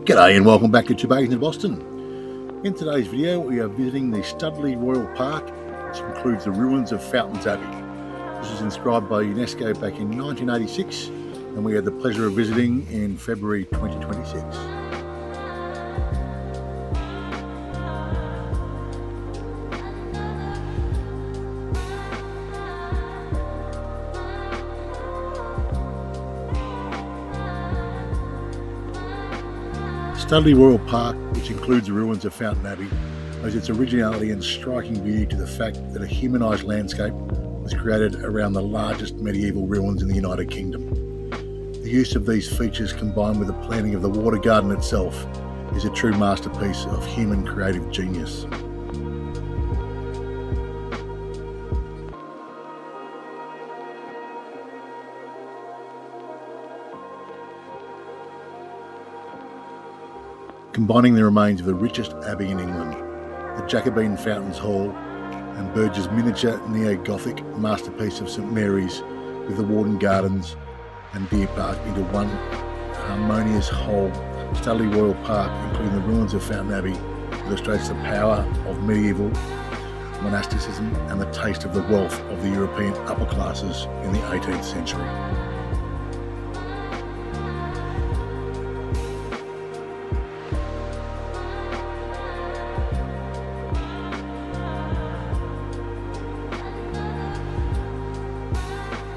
G'day and welcome back to Tobacco in Boston. In today's video we are visiting the Studley Royal Park, which includes the ruins of Fountains Abbey. This was inscribed by UNESCO back in 1986 and we had the pleasure of visiting in February 2026. Studley Royal Park, which includes the ruins of Fountains Abbey, owes its originality and striking beauty to the fact that a humanised landscape was created around the largest medieval ruins in the United Kingdom. The use of these features combined with the planning of the water garden itself is a true masterpiece of human creative genius. Combining the remains of the richest abbey in England, the Jacobean Fountains Hall, and Burge's miniature neo-Gothic masterpiece of St Mary's with the Warden Gardens and Deer Park into one harmonious whole, Studley Royal Park, including the ruins of Fountains Abbey, illustrates the power of medieval monasticism and the taste of the wealth of the European upper classes in the 18th century.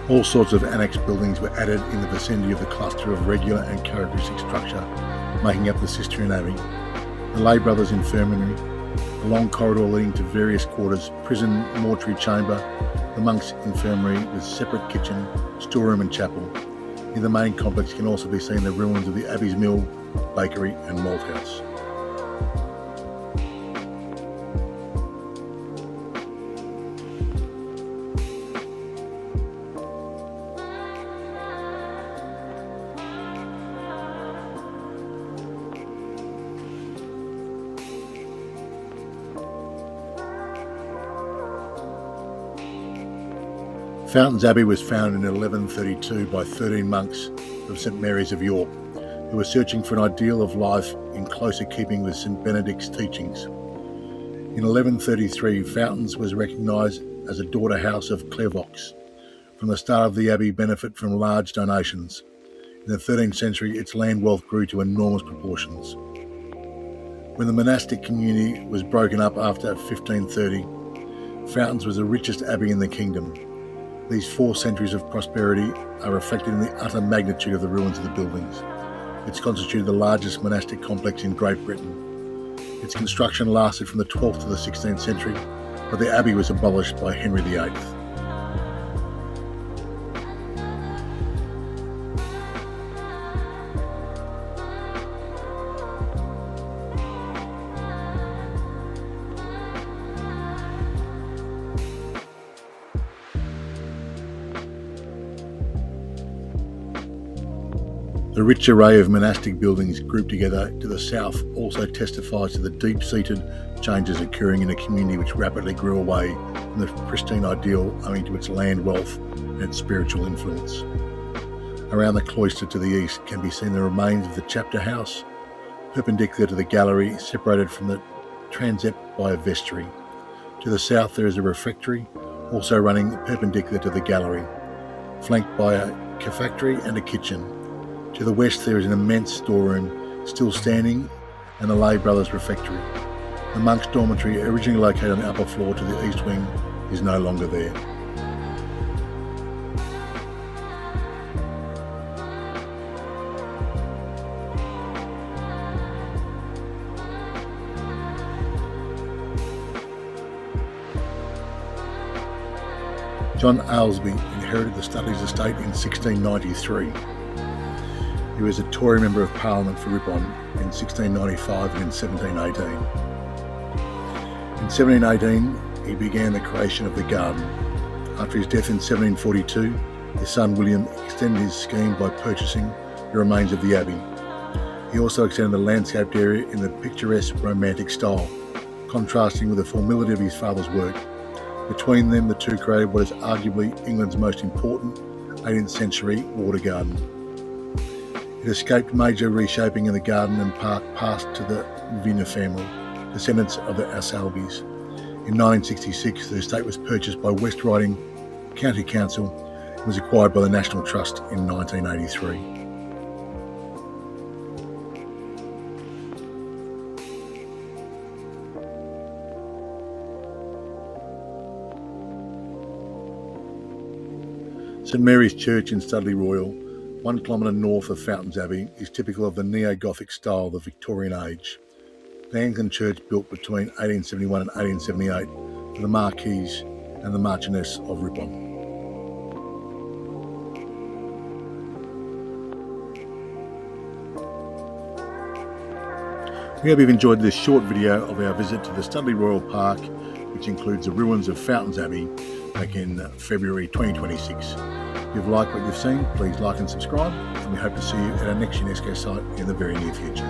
All sorts of annex buildings were added in the vicinity of the cluster of regular and characteristic structure making up the Cistercian Abbey. The Lay Brothers Infirmary, a long corridor leading to various quarters, prison, mortuary chamber, the monks' infirmary with separate kitchen, storeroom and chapel. In the main complex can also be seen the ruins of the Abbey's mill, bakery and malt house. Fountains Abbey was founded in 1132 by 13 monks of St Mary's of York, who were searching for an ideal of life in closer keeping with St Benedict's teachings. In 1133, Fountains was recognised as a daughter house of Clairvaux. From the start of the abbey benefited from large donations. In the 13th century, its land wealth grew to enormous proportions. When the monastic community was broken up after 1530, Fountains was the richest abbey in the kingdom. These 4 centuries of prosperity are reflected in the utter magnitude of the ruins of the buildings, which constituted the largest monastic complex in Great Britain. Its construction lasted from the 12th to the 16th century, but the abbey was abolished by Henery VIII. The rich array of monastic buildings grouped together to the south also testifies to the deep-seated changes occurring in a community which rapidly grew away from the pristine ideal owing to its land wealth and its spiritual influence. Around the cloister to the east can be seen the remains of the chapter house, perpendicular to the gallery, separated from the transept by a vestry. To the south there is a refectory, also running perpendicular to the gallery, flanked by a cafectory and a kitchen. To the west there is an immense storeroom, still standing, and the Lay Brothers Refectory. The monks' dormitory, originally located on the upper floor to the east wing, is no longer there. John Aylesby inherited the Studley's estate in 1693. He was a Tory Member of Parliament for Ripon in 1695 and in 1718. In 1718, he began the creation of the garden. After his death in 1742, his son William extended his scheme by purchasing the remains of the abbey. He also extended the landscaped area in the picturesque romantic style, contrasting with the formality of his father's work. Between them, the two created what is arguably England's most important 18th century water garden. It escaped major reshaping in the garden and park passed to the Wiener family, descendants of the Assalbys. In 1966, the estate was purchased by West Riding County Council and was acquired by the National Trust in 1983. St Mary's Church in Studley Royal, 1 kilometre north of Fountains Abbey, is typical of the neo-Gothic style of the Victorian age. The Anglican church built between 1871 and 1878 for the Marquis and the Marchioness of Ripon. We hope you've enjoyed this short video of our visit to the Studley Royal Park, which includes the ruins of Fountains Abbey back in February 2026. If you've liked what you've seen, please like and subscribe, and we hope to see you at our next UNESCO site in the very near future.